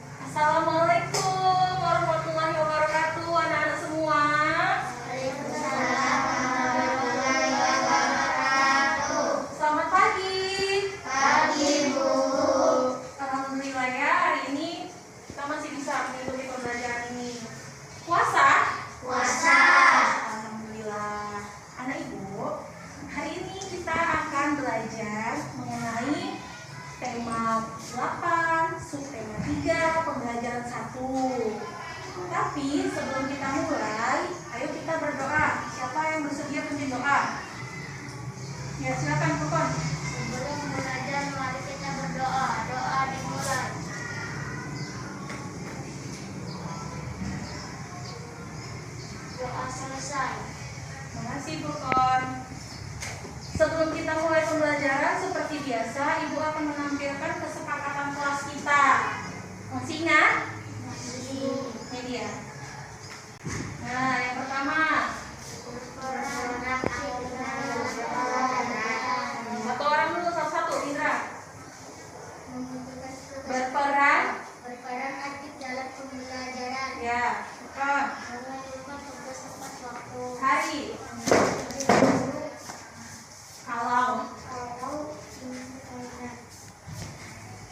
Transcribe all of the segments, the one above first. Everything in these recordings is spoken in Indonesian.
Assalamualaikum warahmatullahi wabarakatuh, anak-anak semua. Selamat pagi. Pagi, Bu. Alhamdulillah ya, hari ini kita masih bisa mengikuti pembelajaran ini. Puasa? Puasa. Alhamdulillah. Anak Ibu, hari ini kita akan belajar mengenai tema 8, subtema 3, pembelajaran 1. Tapi sebelum kita mulai, ayo kita berdoa. Siapa yang bersedia pimpin doa? Ya, silakan Pupon. Sebelum belajar, mari kita berdoa. Doa dimulai. Doa selesai. Terima kasih Pupon. Sebelum kita mulai pembelajaran, seperti biasa, Ibu akan menampilkan kesepakatan kelas kita. Masih ingat? Masih. Ini dia. Nah, yang pertama, satu orang dulu, satu-satu, Indra. Berperan, aktif dalam pembelajaran. ya, Pupon. Jangan lupa tugas tepat waktu. Hari, kalau,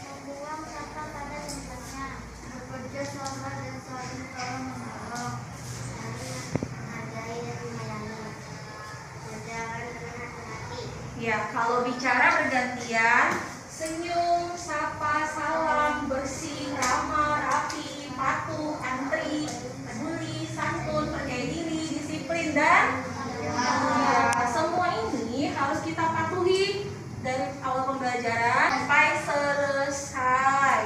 membuang sampah pada tempatnya, bekerja sama dan saling tolong menolong, saling menghargai dan melayani, berjalan dengan hati. ya, kalau bicara bergantian, senyum, sapa, salam, bersih, ramah, rapi, patuh, antri, peduli, santun, percaya diri, disiplin, dan semua ini harus kita patuhi dari awal pembelajaran sampai selesai.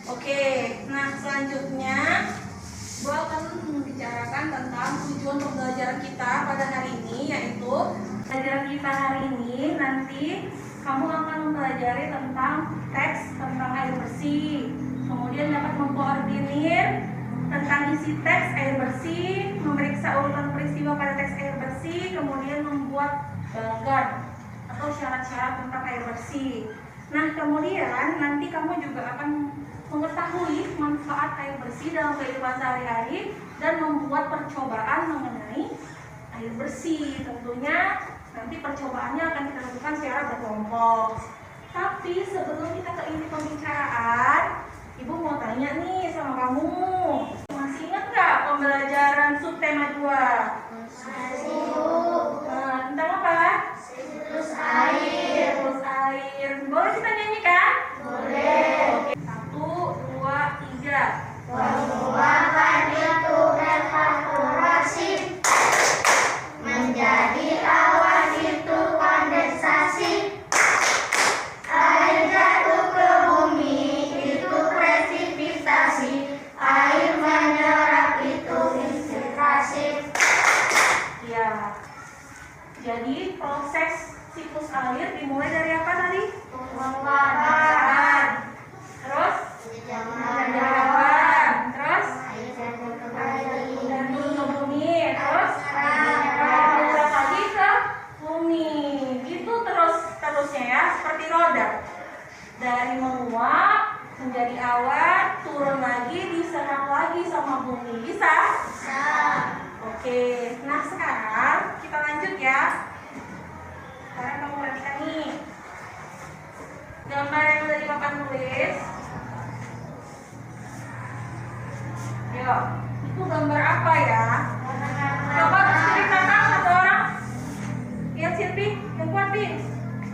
Oke, nah selanjutnya gue akan membicarakan tentang tujuan pembelajaran kita pada hari ini, yaitu pembelajaran kita hari ini nanti kamu akan mempelajari tentang teks tentang air bersih, kemudian dapat mengkoordinir tentang isi teks air bersih, memeriksa urutan peristiwa pada teks air bersih, kemudian membuat balagan atau syarat-syarat tentang air bersih. Nah, kemudian nanti kamu juga akan mengetahui manfaat air bersih dalam kehidupan sehari-hari dan membuat percobaan mengenai air bersih. Tentunya nanti percobaannya akan kita lakukan secara berkelompok. Tapi sebelum kita ke inti pembicaraan, Ibu mau tanya nih sama kamu. Masih ingat nggak pembelajaran subtema 2? Tentang apa? Siklus air. Siklus air. Boleh kita nyanyikan? Boleh. Oke. 1, 2, 3. Pembuangan itu evaporasi, menjadi awan itu kondensasi, air jatuh ke bumi itu presipitasi, air menyerap itu infiltrasi. Ya. Jadi proses siklus air dimulai dari apa tadi? Pembakaran, Terus? penjematan, Terus? air jatuh ke Dan bumi, ke bumi. Terus? Terus lagi ke bumi. Itu terusnya ya, seperti roda. Dari menguap menjadi awan, turun lagi, diserap lagi sama bumi. Bisa? Oke. Nah sekarang kita lanjut ya. Sekarang kamu perhatikan nih. Gambar yang udah di papan tulis. Yuk, itu gambar apa ya? Coba ceritakan satu orang. Lihat Silvi, yang kuat Bi.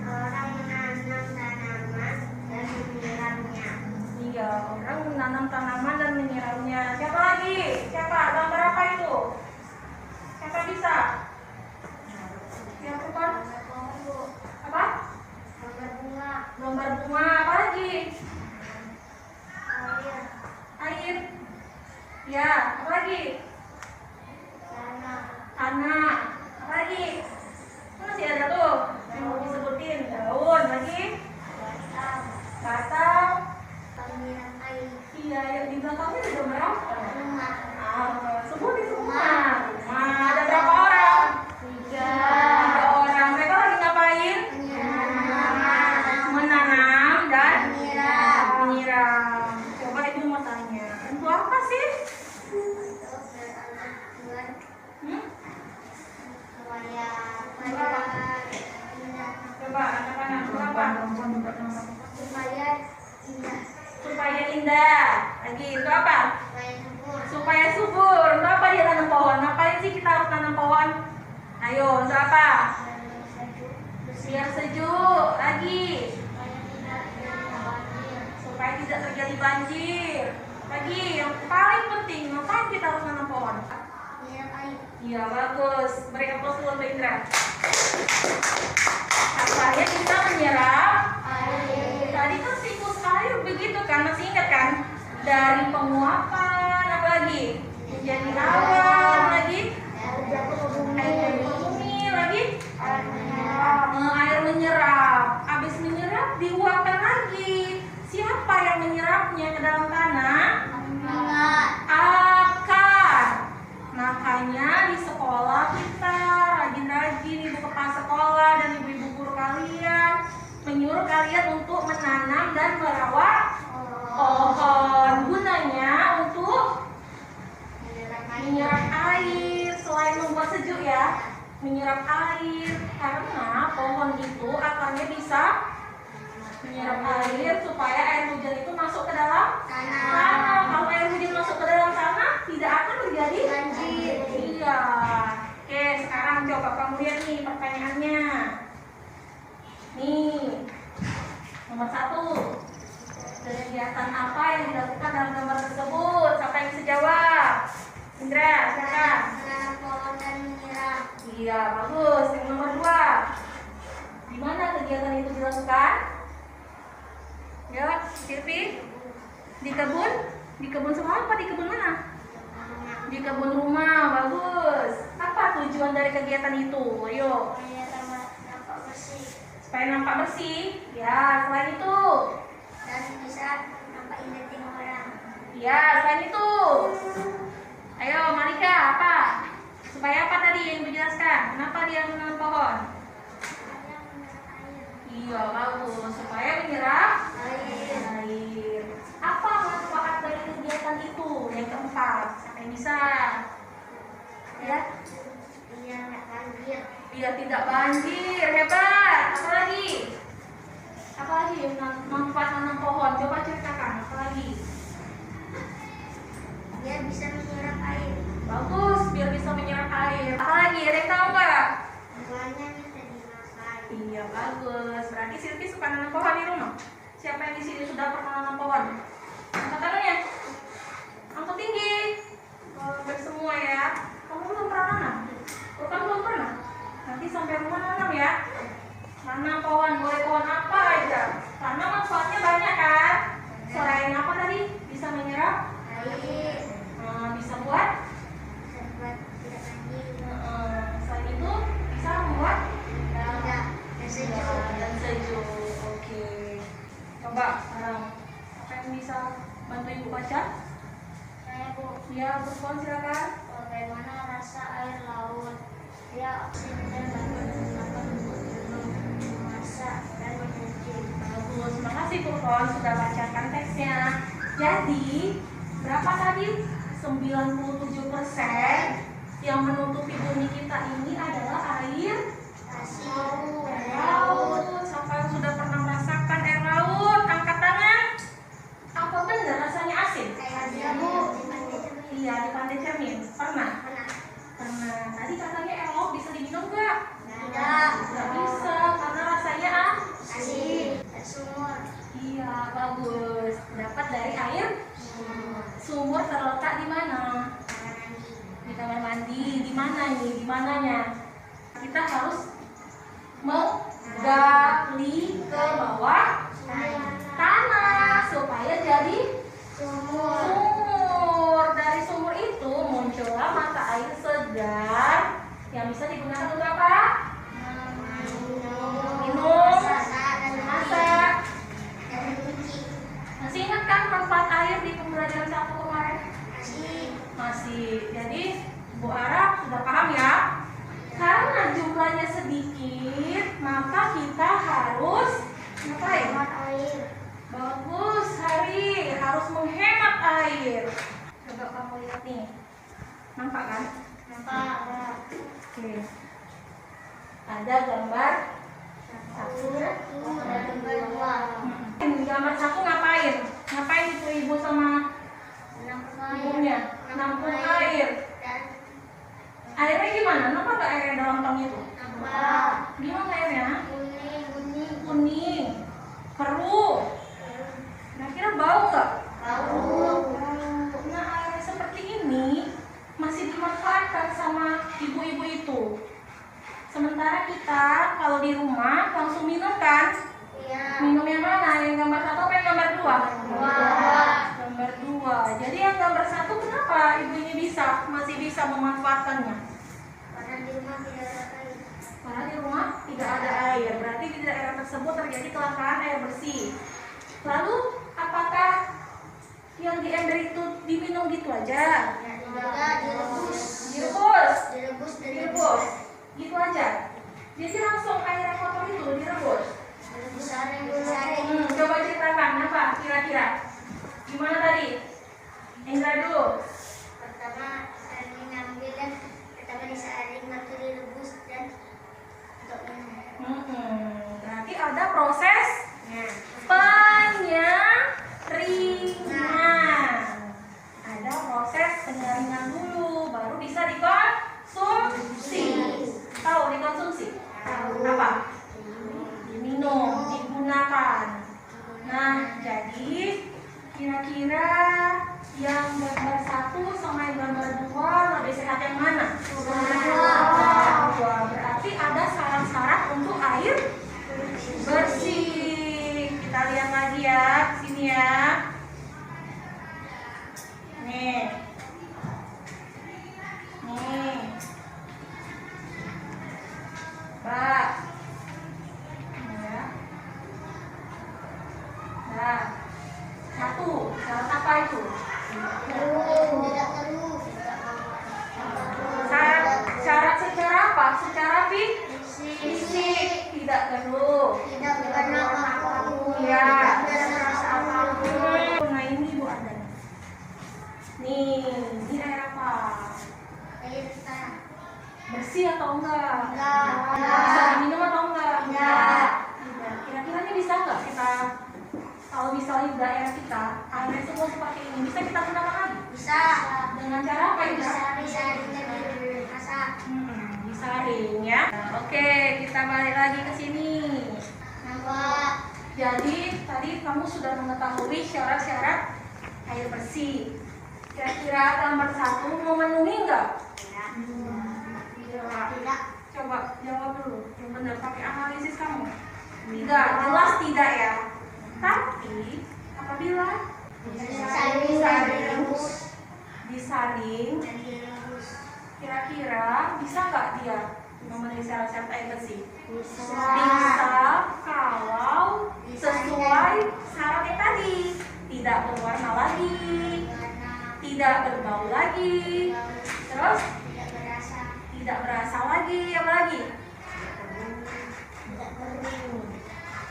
orang menanam tanaman dan menyiramnya. Iya, orang menanam tanaman dan menyiramnya. Siapa lagi? Siapa? Gambar apa itu? Siapa bisa? Yang kuat? Apa? Gambar bunga, Gambar bunga. Apa lagi? air, Air. Ya, apa lagi? tanah, Tanah. Apa lagi? Masih ada tuh yang mau disebutin. Daun lagi. batang, Batang. pemiram air, Iya, yang di belakangnya ada gambar apa? rumah, Sebutin semua. Ada berapa orang? 7, Ayo, untuk apa? Biar sejuk. Lagi. Supaya tidak terjadi banjir. Lagi, yang paling penting, ngapain kita harus nanam pohon? Iya, bagus. Beri aplaus dulu untuk Indra. Supaya kita menyerap air. Tadi kan siklus air begitu kan, masih ingat kan? Dari penguapan, apa lagi? Menjadi awan, lagi? Air bumi, lagi? Air menyerap. Habis menyerap, diuapkan lagi. Siapa yang menyerapnya ke dalam tanah? Akar. Makanya di sekolah kita rajin-rajin ibu kepala sekolah dan ibu-ibu guru kalian menyuruh kalian untuk menanam dan merawat pohon. Gunanya untuk menyerap air. Selain membuat sejuk ya, menyerap air. Karena pohon itu akarnya bisa menyerap air supaya air hujan itu masuk ke dalam tanah. Kalau air hujan masuk ke dalam tanah, tidak akan terjadi banjir. Iya. Oke, sekarang coba kamu lihat nih pertanyaannya. Nih, nomor 1. Kegiatan apa yang dilakukan dalam gambar tersebut? Siapa yang bisa jawab? Indra, silakan. Menanam pohon dan menyiram. Iya, bagus. Yang nomor 2. Di mana kegiatan itu dilakukan? Ya, Sirpi. Di kebun? Di kebun sekolah apa di kebun mana? Di kebun rumah, bagus. Apa tujuan dari kegiatan itu? Ayo. Nampak bersih Supaya nampak bersih. Ya, selain itu. dan bisa nampak indah tengok orang. Ya, selain itu. Ayo, Malika, apa? Supaya apa tadi yang dijelaskan? Kenapa dia menanam pohon? Iya, bagus. Supaya menyerap air. Apa manfaat dari kegiatan itu? Yang keempat, siapa yang bisa? Ya, Iya, nggak banjir. biar tidak banjir. Hebat. Apa lagi? Apa lagi manfaat nanam pohon? Coba ceritakan. Apa lagi? Dia bisa menyerap air. Bagus, biar bisa menyerap air. Apa lagi? Ada yang tahu nggak? Buahnya bisa dimakan. Iya, bagus. Berarti Silvi suka nanam pohon di rumah. Siapa yang di sini sudah pernah nanam pohon? Angkat tangannya. Angkat tinggi. Hampir semua ya. Kamu belum pernah nanam? Kamu belum pernah? Nanti sampai rumah nanam ya. Nanam pohon, boleh pohon apa aja. Karena manfaatnya banyak kan. Selain apa tadi? Bisa menyerap Air. bisa buat. Bisa buat tidak banjir. Selain itu bisa membuat Tidak. Dan sejuk. dan sejuk. Oke. Coba sekarang apa yang bisa bantu ibu baca? Saya Bu, Ya, Burkon silakan. bagaimana rasa air laut? Dia oksigen dan dapat untuk minum, memasak dan menyuci. Bagus, terima kasih Burkon sudah bacakan teksnya. Jadi, berapa tadi? 97% yang menutupi bumi kita ini adalah air laut. Siapa yang sudah pernah merasakan air laut? Angkat tangan. Apa benar rasanya asin? Iya Bu. Iya, di Pantai Cermin. Pernah? Pernah? Pernah. Tadi katanya air laut bisa diminum nggak? Tidak. Nggak bisa, karena rasanya Asin. Dan sumur. Iya, bagus. Dapat dari air sumur terletak di mana? Di kamar mandi. Di mana nih? Di mananya? Kita harus menggali ke bawah tanah supaya jadi sumur. Dari sumur itu muncullah mata air segar yang bisa digunakan untuk apa? Minum, masak. Masih ingat kan manfaat air di pembelajaran 1 kemarin? Masih. Jadi Bu Ara sudah paham ya? Karena jumlahnya sedikit, maka kita harus ngapain? Bagus, Hari. Harus menghemat air. Coba kamu lihat nih. Nampak kan? Oke. Ada gambar sapu. Gambar sapu ngapain? Ngapain itu ibu sama ibunya? Nampung air. Airnya gimana? Nampak nggak airnya dalam tong itu? Nampak. Gimana airnya? Kuning. Kuning, keruh. Kira-kira bau nggak? Bau. Nah, air seperti ini masih dimanfaatkan sama ibu-ibu itu. Sementara kita kalau di rumah langsung minum kan? Iya. Minum yang mana? Yang gambar 1 apa yang gambar 2? Dua. Gambar 2. Jadi yang gambar 1 kenapa ibu ini masih bisa memanfaatkannya? Karena di rumah tidak ada air. Karena di rumah tidak ada air. Berarti di daerah tersebut terjadi kelangkaan air bersih. Lalu apakah yang di ember itu diminum gitu aja? Tidak, direbus. Direbus. Direbus. Gitu aja. Jadi langsung air yang kotor itu direbus. Disaring. Coba ceritakan apa kira-kira? Gimana tadi? Indra dulu. Pertama saring ambil dan pertama disaring lalu direbus dan untuk minum. Berarti ada proses penyaringan. Ada proses penyaringan dulu, baru bisa dikonsumsi. Tahu dikonsumsi? Apa? Diminum, digunakan. Nah, jadi kira-kira yang gambar 1 sama yang gambar 2 lebih sehat yang mana? Dua. Berarti ada syarat-syarat untuk air bersih. Kita lihat lagi ya, sini ya. Nih. Mbak. Ya. Nah. 1, syarat apa itu? Tidak keruh. Syarat secara apa? Secara fisik. Tidak keruh. Tidak berwarna apapun. Ya. Tidak ada rasa apapun. Nah ini ibu ada. Nih, ini air apa? Air tanah. Bersih atau enggak? Enggak. Bisa diminum atau enggak? Enggak. Tidak. Kira-kira ini bisa enggak kita, kalau misalnya di daerah kita airnya semua seperti ini, bisa kita gunakan lagi? Bisa. Dengan cara apa ya? Disaring dan dimasak. Disaring ya. Nah, oke, kita balik lagi ke sini. Nampak. Jadi tadi kamu sudah mengetahui syarat-syarat air bersih. Kira-kira gambar 1 memenuhi enggak? Tidak. Coba jawab dulu. Yang benar pakai analisis kamu. Tidak, jelas tidak ya. Tapi apabila disaring, Dan direbus. kira-kira bisa nggak dia memenuhi syarat-syarat air bersih? Bisa. Bisa kalau sesuai syaratnya tadi. Tidak berwarna lagi, tidak berbau lagi, terus Tidak berasa. tidak berasa lagi, apa lagi? Tidak keruh.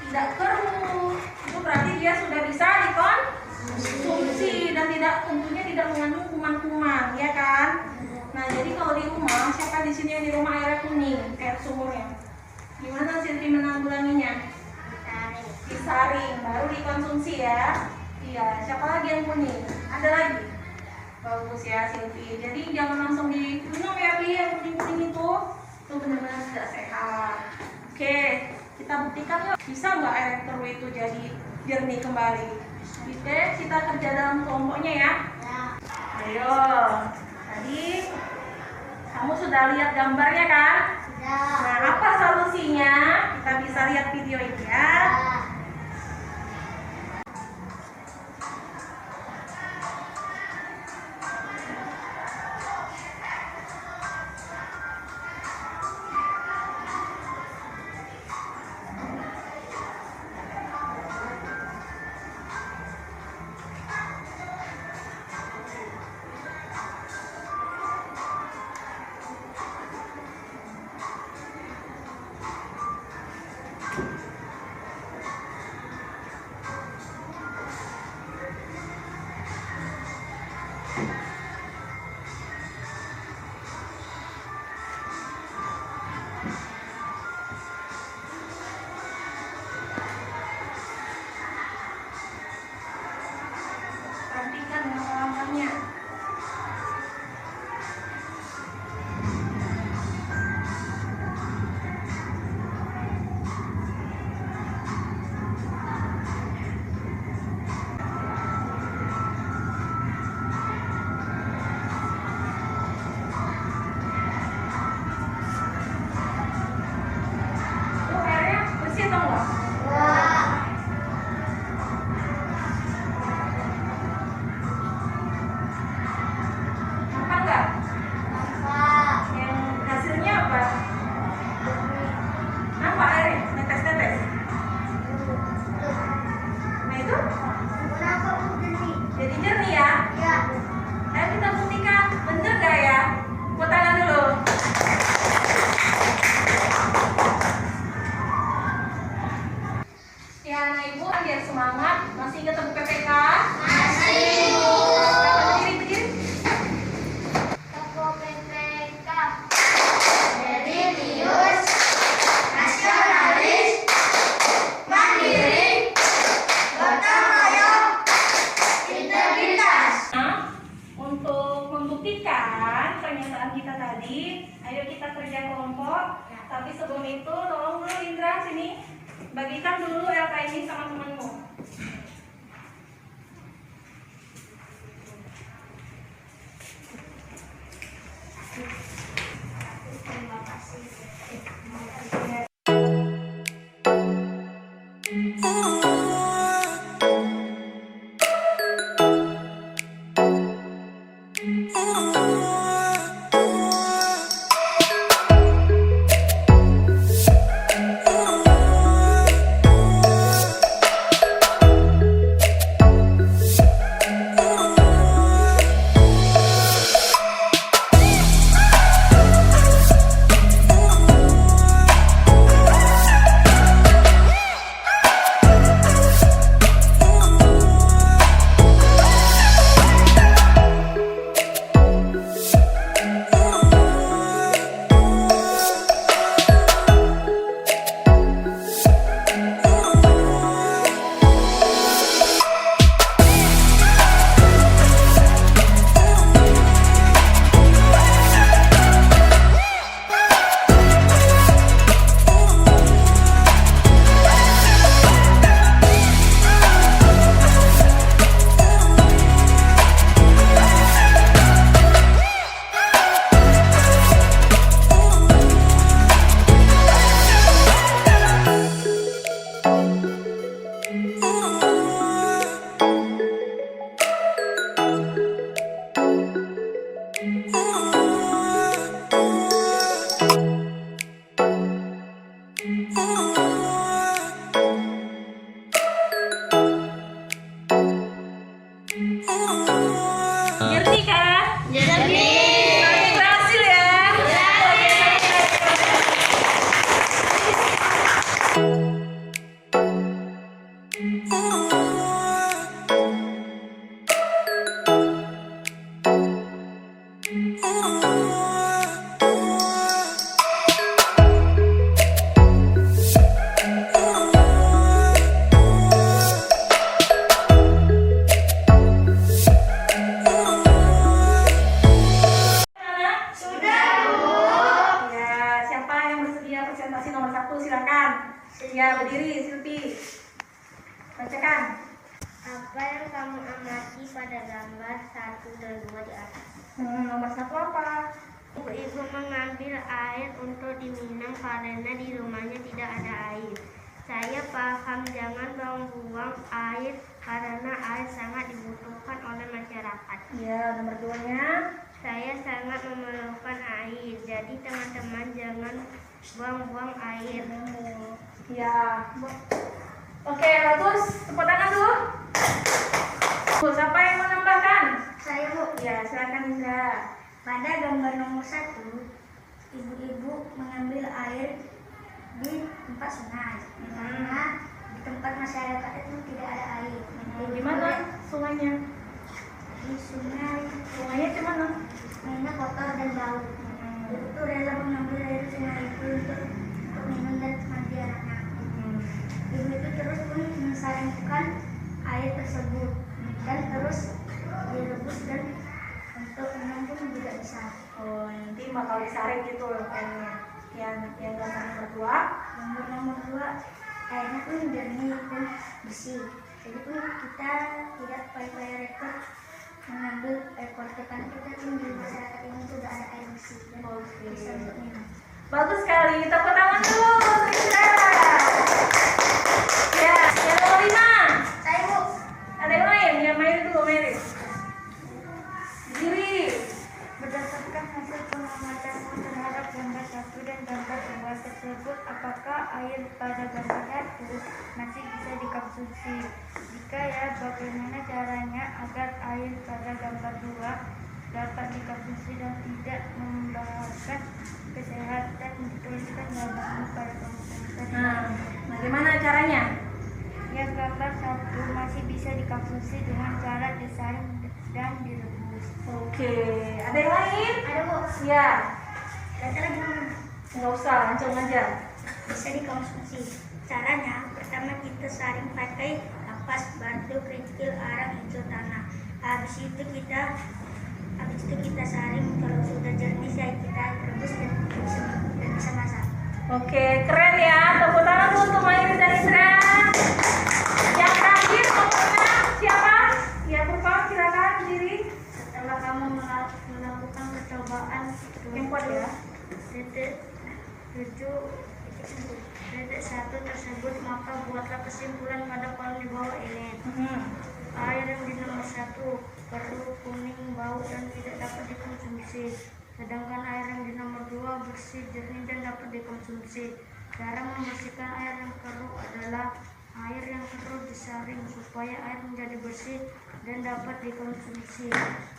Tidak keruh. Itu berarti dia sudah bisa dikonsumsi dan tentunya tidak mengandung kuman-kuman, ya kan? Nah, jadi kalau di rumah, siapa di sini yang di rumah airnya kuning, kayak sumurnya? Gimana Silvi menanggulanginya? Disaring, baru dikonsumsi ya. Iya, siapa lagi yang kuning? Ada lagi? Bagus ya Silvi. Jadi jangan langsung diminum ya Pi, yang kuning-kuning itu benar-benar tidak sehat. Oke, kita buktikan yuk. Bisa nggak air keruh itu jadi jernih kembali? Oke, kita kerja dalam kelompoknya ya. Ayo, tadi kamu sudah lihat gambarnya kan? Nah, apa solusinya? Kita bisa lihat video ini ya. pernyataan kita tadi. Ayo kita kerja kelompok. Tapi sebelum itu, tolong dulu Indra sini bagikan dulu LK ini sama temanmu. Terima kasih. Ngerti kan? Jadi. Berarti berhasil ya? Ya, siapa yang bersedia presentasi nomor 1? Silakan. Ya, berdiri, Silpi. Bacakan. Apa yang kamu amati pada gambar 1 dan 2 di atas? Nomor 1 apa? Ibu mengambil air untuk diminum karena di rumahnya tidak ada air. Saya paham jangan buang-buang air karena air sangat dibutuhkan oleh masyarakat. Ya, nomor 2-nya. Saya sangat memerlukan air, jadi teman-teman jangan buang-buang air. Ya. Oke, bagus. Tepuk tangan dulu. Siapa yang menambahkan? Saya, Bu. Ya, silakan Indra. Pada gambar nomor 1, ibu-ibu mengambil air di tempat sungai. Karena di tempat masyarakat itu tidak ada air. Di mana sungainya? Di sungai. Sungainya di mana? Sungainya kotor dan bau. Ibu itu rela mengambil air sungai itu untuk minum dan mandi anaknya. Ibu itu terus pun mensaringkan air tersebut dan terus direbus dan untuk minum pun juga bisa. Oh, nanti bakal disaring gitu airnya. Yang gambar nomor 2. Gambar nomor 2, airnya pun jernih dan bersih. Jadi pun kita tidak payah repot mengambil air kotor karena kita pun di masyarakat ini sudah ada air bersih dan bisa untuk minum. Bagus sekali. Tepuk tangan dulu untuk Indra. Ya, yang nomor 5. Saya, Bu. Ada yang lain? Yang main dulu, Mary. Berdiri. Berdasarkan hasil pengamatanmu terhadap gambar 1 dan gambar 2 tersebut, apakah air pada gambar 1 masih bisa dikonsumsi? Jika ya, bagaimana caranya agar air pada gambar 2 dapat dikonsumsi dan tidak membahayakan kesehatan? Dituliskan jawabanmu pada komentar. Nah, bagaimana caranya? Yang gambar 1 masih bisa dikonsumsi dengan cara disaring dan direbus. Oke, ada yang lain? Ada, Bu. Ya, Cara gimana? nggak usah, langsung aja. Bisa dikonsumsi. Caranya, pertama kita saring pakai kapas, batu, kerikil, arang, hijau tanah. Habis itu kita saring. Kalau sudah Oke, keren ya. Tepuk tangan dulu untuk Mayri dan Indra. Yang terakhir pokoknya siapa? Ya, Purpa, silakan berdiri. Setelah kamu melakukan percobaan Yang kuat ya. titik 7.1 tersebut, maka buatlah kesimpulan pada kolom di bawah ini. Air yang di nomor 1 keruh, kuning, bau, dan tidak dapat dikonsumsi. Sedangkan air yang di nomor 2 bersih, jernih, dan dapat dikonsumsi. Cara membersihkan air yang keruh adalah air yang keruh disaring supaya air menjadi bersih dan dapat dikonsumsi.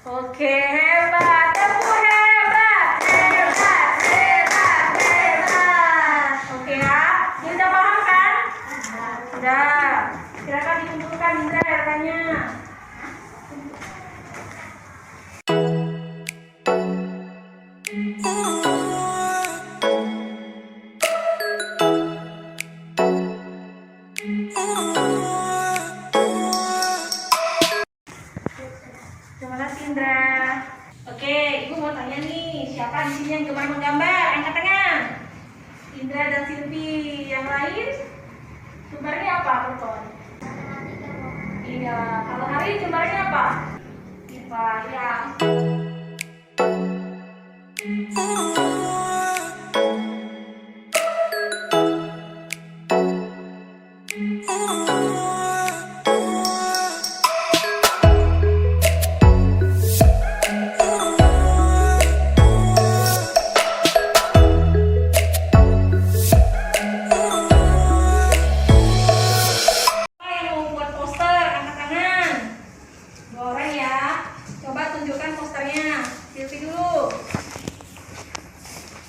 Oke, hebat. Tepuk hebat. Hebat, hebat, hebat. Oke ya. Indra paham kan? Sudah. Silakan dikumpulkan Indra datanya. Terima kasih Indra. Oke, Ibu mau tanya nih, siapa di sini yang gemar menggambar? Angkat tangan. Indra dan Silvi. Yang lain? Gembarnya apa, Purton? Iya. Kalau Hari gembarnya apa? IPA, ya.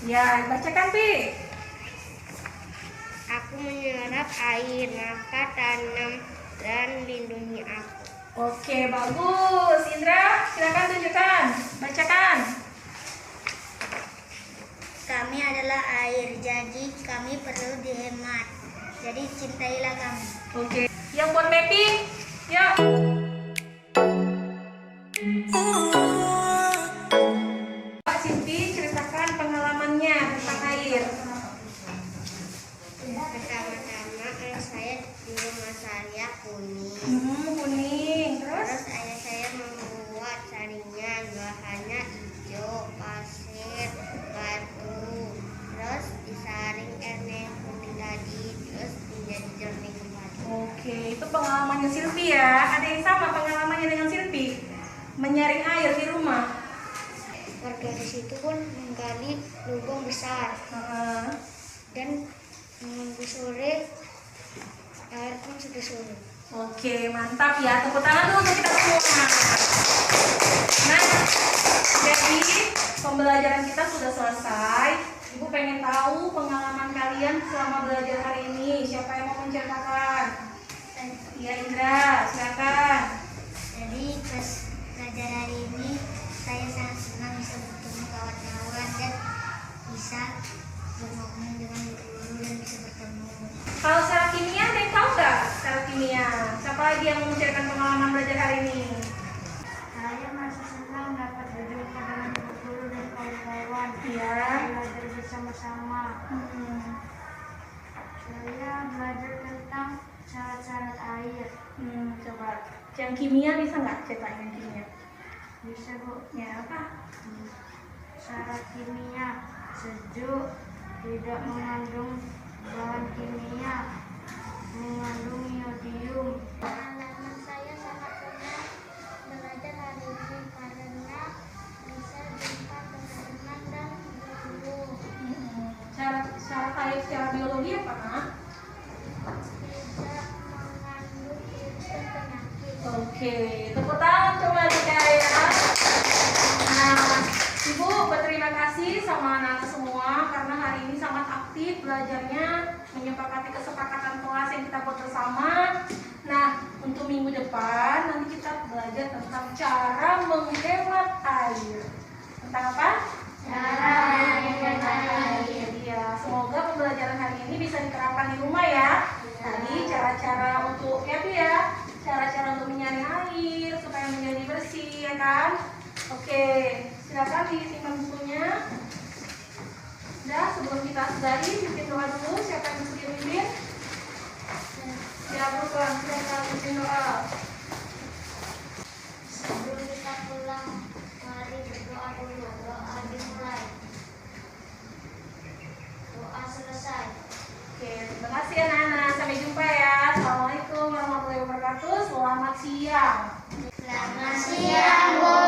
Ya, bacakan, Pi. Aku menyerap air, maka tanam dan lindungi aku. Oke, bagus. Indra, silakan tunjukkan. Bacakan. Kami adalah air, jadi kami perlu dihemat. Jadi cintailah kami. Oke. Yang buat mapping, yuk. Pak Silvi, ceritakan pengalamannya tentang air. Pertama-tama saya di rumah saya kuning. Kuning. Terus? Terus ayah saya membuat saringan, bahannya hijau, pasir, batu. Terus disaring airnya yang kuning tadi, terus menjadi jernih kembali. Oke, itu pengalamannya Silvi ya. Ada yang sama pengalamannya dengan Silvi? Menyaring air di rumah. Warga di situ pun menggali lubang besar dan menunggu sore air pun sudah surut. Oke, mantap ya. Tepuk tangan dulu untuk kita semua. Nah, jadi pembelajaran kita sudah selesai. Ibu pengen tahu pengalaman kalian selama belajar hari ini. Siapa yang mau menceritakan? Iya, Indra, silakan. Jadi pas belajar hari ini saya sangat senang bisa bertemu kawan-kawan dan bisa bergabung dengan guru dan bisa bertemu. Kalau secara kimia, ada yang tahu nggak secara kimia? Siapa lagi yang mau menceritakan pengalaman belajar hari ini? Saya masih senang dapat berjumpa dengan guru dan kawan-kawan. Iya. Belajar bersama-sama. Saya belajar tentang syarat-syarat air. Coba. Yang kimia bisa nggak ceritain yang kimia? Bisa Bu. Ya apa? Syarat kimia: sejuk, tidak mengandung bahan kimia, mengandung iodium. Pengalaman saya sangat senang belajar hari ini karena bisa jumpa teman-teman dan guru. Syarat air secara biologi apa, Nak? Tidak mengandung virus dan penyakit. Oke, tepuk tangan coba Dika ya. Nah, Ibu berterima kasih sama anak semua karena hari ini sangat aktif belajarnya, menyepakati kesepakatan kelas yang kita buat bersama. Nah, untuk minggu depan nanti kita belajar tentang cara menghemat air. Tentang apa? Cara menghemat air. Ya, semoga pembelajaran hari ini bisa diterapkan di rumah ya. Tadi cara-cara untuk cara-cara untuk menyaring air supaya menjadi bersih ya kan. Oke, silakan disimpan bukunya. Udah, sebelum kita sudahi, bikin doa dulu. Siapa yang bisa dipimpin? Ya, bukan. Siapa yang bikin doa? Sebelum kita pulang, mari berdoa dulu. Doa dimulai. Doa selesai. Oke, terima kasih anak-anak. Sampai jumpa ya. Assalamualaikum warahmatullahi wabarakatuh. Selamat siang. Selamat siang, Bu.